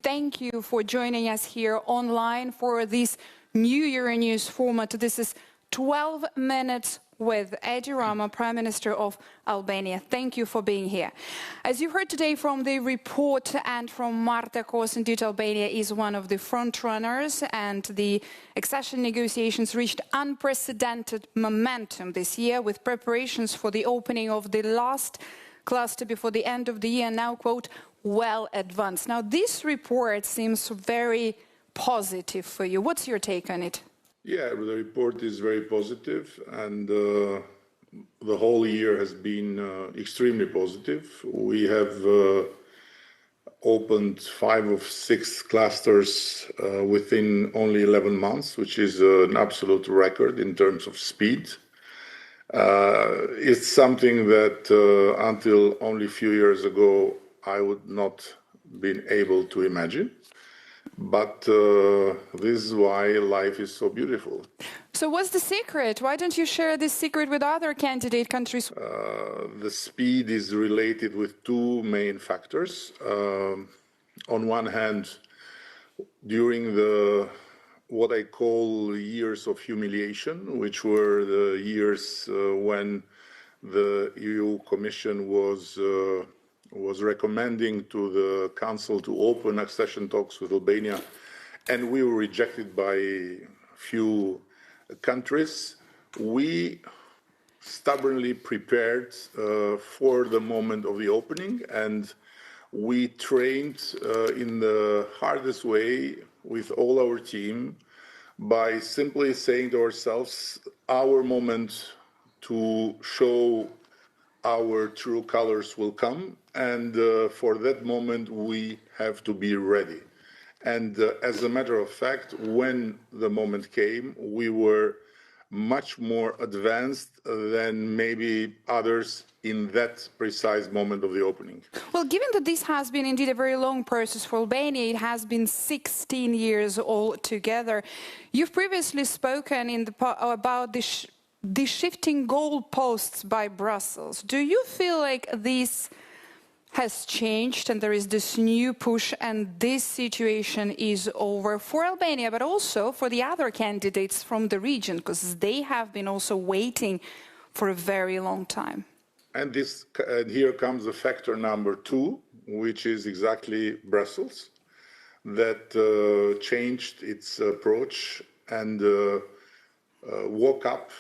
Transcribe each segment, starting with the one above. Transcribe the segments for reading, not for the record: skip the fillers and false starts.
thank you for joining us here online for this new Euronews format. This is 12 minutes with Raama, Prime Minister of Albania. Thank you for being here. As you heard today from the report and from Marta, of course, indeed Albania is one of the front runners, and the accession negotiations reached unprecedented momentum this year with preparations for the opening of the last cluster before the end of the year, now, quote, well advanced. Now, this report seems very positive for you. What's your take on it? Yeah, the report is very positive, and the whole year has been extremely positive. We have opened 5 of 6 clusters within only 11 months, which is an absolute record in terms of speed. It's something that until only a few years ago I would not been able to imagine. But this is why life is so beautiful. So what's the secret? Why don't you share this secret with other candidate countries? The speed is related with 2 main factors. On one hand, during what I call years of humiliation, which were the years when the EU Commission was recommending to the Council to open accession talks with Albania, and we were rejected by few countries. We stubbornly prepared for the moment of the opening, and we trained in the hardest way with all our team by simply saying to ourselves, our moment to show our true colors will come, and for that moment we have to be ready. And as a matter of fact, when the moment came, we were much more advanced than maybe others in that precise moment of the opening. Well, given that this has been indeed a very long process for Albania, it has been 16 years altogether. You've previously spoken about the shifting goalposts by Brussels. Do you feel like this has changed and there is this new push and this situation is over for Albania, but also for the other candidates from the region, because they have been also waiting for a very long time? And here comes the factor number 2, which is exactly Brussels, that changed its approach and woke up.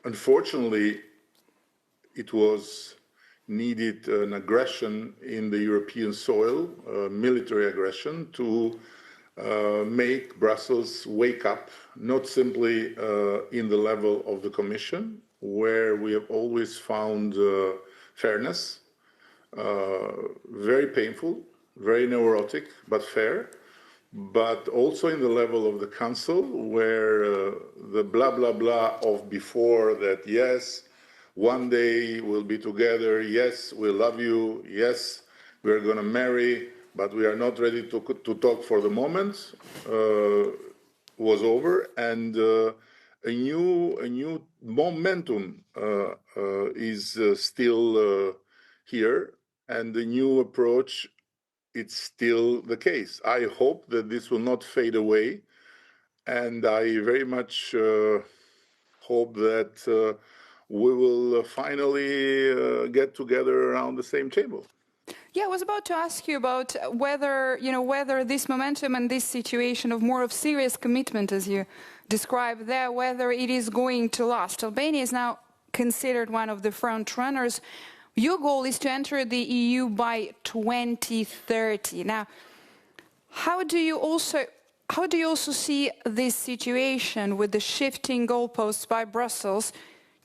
Unfortunately, it was needed an aggression in the European soil, military aggression, to make Brussels wake up, not simply in the level of the Commission, where we have always found fairness, very painful, very neurotic, but fair, but also in the level of the Council, where the blah, blah, blah of before that, yes, one day we'll be together, yes, we love you, yes, we're going to marry, but we are not ready to talk for the moment, was over, and a new momentum is still here, and the new approach, it's still the case. I hope that this will not fade away, and I very much hope that we will finally get together around the same table. Yeah, I was about to ask you about whether this momentum and this situation of more of serious commitment, as you described there, whether it is going to last. Albania is now considered one of the front runners. Your goal is to enter the EU by 2030. Now, how do you also see this situation with the shifting goalposts by Brussels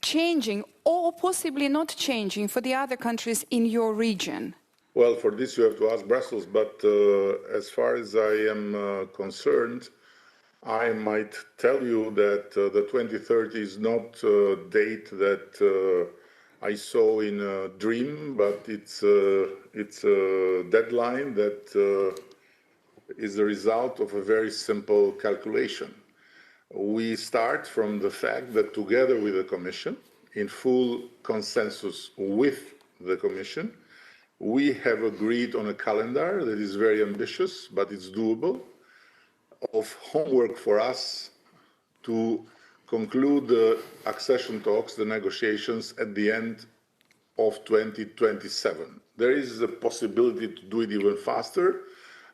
changing or possibly not changing for the other countries in your region? Well, for this you have to ask Brussels, but as far as I am concerned, I might tell you that the 2030 is not a date that I saw in a dream, but it's a deadline that is the result of a very simple calculation. We start from the fact that together with the Commission, in full consensus with the Commission, we have agreed on a calendar that is very ambitious, but it's doable, of homework for us to conclude the accession talks, the negotiations, at the end of 2027. There is a possibility to do it even faster,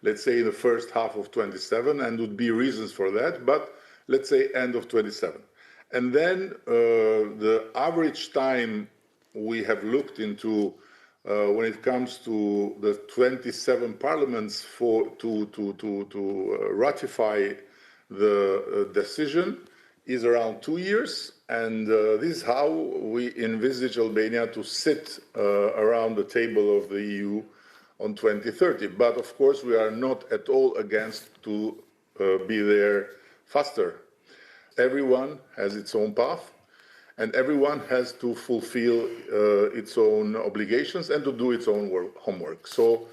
let's say in the first half of 27, and would be reasons for that, but let's say end of 27. And then the average time we have looked into when it comes to the 27 parliaments to ratify the decision is around 2 years, and this is how we envisage Albania to sit around the table of the EU on 2030. But of course, we are not at all against to be there faster. Everyone has its own path, and everyone has to fulfill its own obligations and to do its own homework. So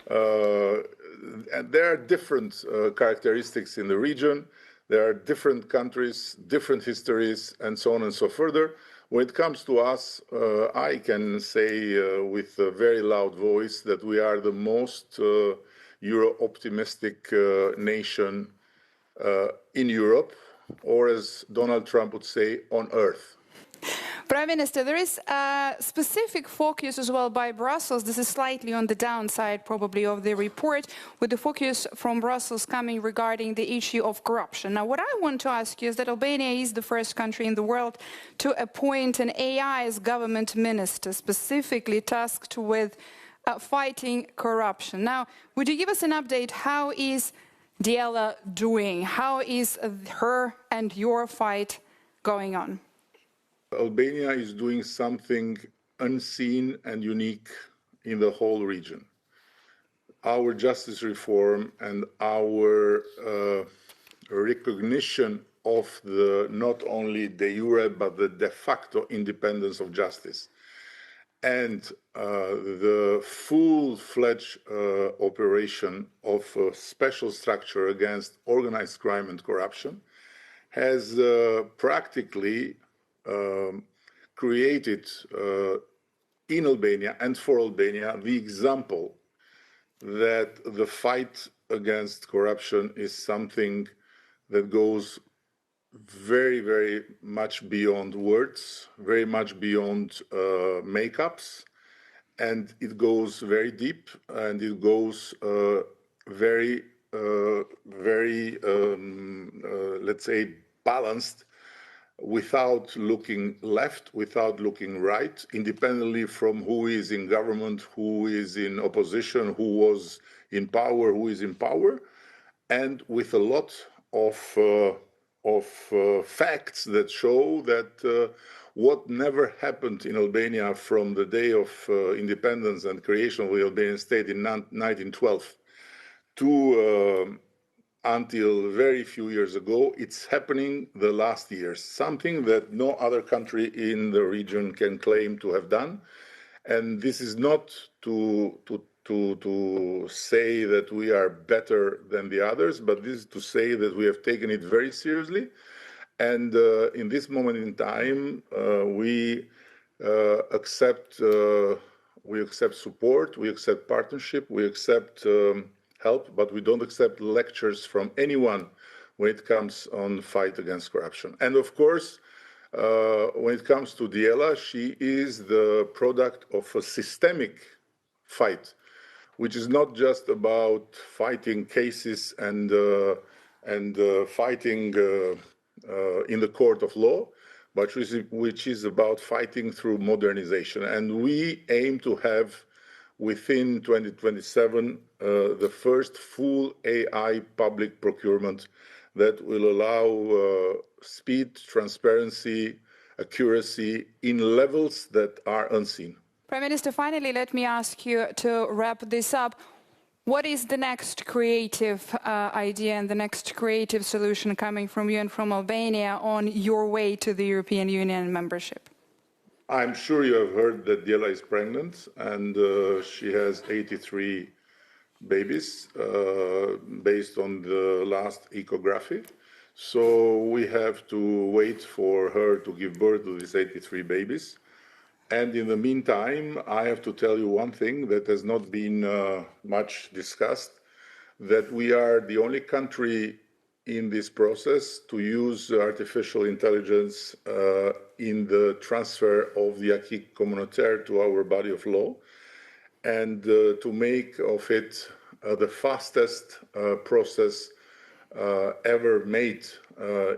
and there are different characteristics in the region. There are different countries, different histories, and so on and so further. When it comes to us, I can say with a very loud voice that we are the most Euro-optimistic nation in Europe, or as Donald Trump would say, on Earth. Prime Minister, there is a specific focus as well by Brussels. This is slightly on the downside, probably, of the report, with the focus from Brussels coming regarding the issue of corruption. Now, what I want to ask you is that Albania is the first country in the world to appoint an AI as government minister, specifically tasked with fighting corruption. Now, would you give us an update? How is Diela doing? How is her and your fight going on? Albania is doing something unseen and unique in the whole region. Our justice reform and our recognition of the not only de jure but the de facto independence of justice and the full-fledged operation of a special structure against organized crime and corruption has practically created in Albania and for Albania the example that the fight against corruption is something that goes very, very much beyond words, very much beyond makeups, and it goes very deep, and it goes very, let's say, balanced, without looking left, without looking right, independently from who is in government, who is in opposition, who was in power, who is in power, and with a lot of facts that show that what never happened in Albania from the day of independence and creation of the Albanian state in 1912 to until very few years ago, it's happening the last years, something that no other country in the region can claim to have done. And this is not to say that we are better than the others, but this is to say that we have taken it very seriously. And in this moment in time, we accept support, we accept partnership, we accept help, but we don't accept lectures from anyone when it comes on fight against corruption. And of course, when it comes to Diela, she is the product of a systemic fight, which is not just about fighting cases and fighting in the court of law, but which is about fighting through modernization. And we aim to have within 2027 the first full AI public procurement that will allow speed, transparency, accuracy in levels that are unseen. Prime Minister, finally, let me ask you to wrap this up. What is the next creative idea and the next creative solution coming from you and from Albania on your way to the European Union membership? I'm sure you have heard that Diela is pregnant, and she has 83 babies based on the last ecography. So we have to wait for her to give birth to these 83 babies. And in the meantime, I have to tell you one thing that has not been much discussed, that we are the only country in this process to use artificial intelligence in the transfer of the acquis communautaire to our body of law, and to make of it the fastest process ever made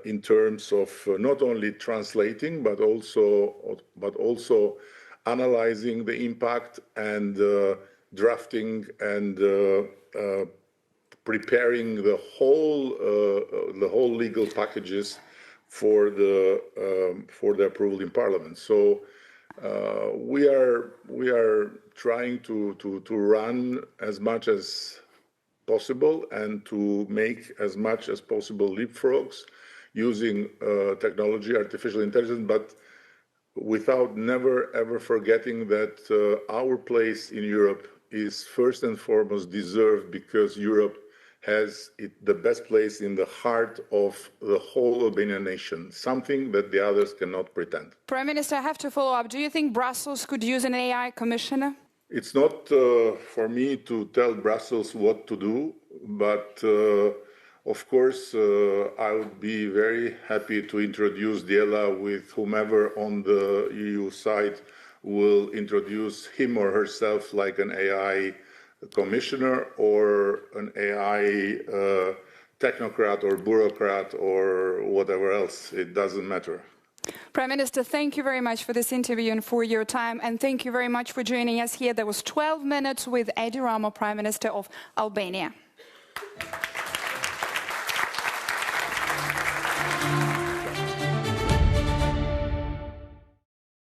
in terms of not only translating but also analyzing the impact and drafting and preparing the whole legal packages for the approval in Parliament. So we are trying to run as much as possible and to make as much as possible leapfrogs using technology, artificial intelligence, but without never ever forgetting that our place in Europe is first and foremost deserved because Europe has the best place in the heart of the whole Albanian nation, something that the others cannot pretend. Prime Minister, I have to follow up. Do you think Brussels could use an AI commissioner? It's not for me to tell Brussels what to do, but of course I would be very happy to introduce Diela with whomever on the EU side will introduce him or herself like an AI commissioner or an AI technocrat or bureaucrat or whatever else. It doesn't matter. Prime Minister, thank you very much for this interview and for your time, and thank you very much for joining us here. That was 12 minutes with Edi Rama, Prime Minister of Albania.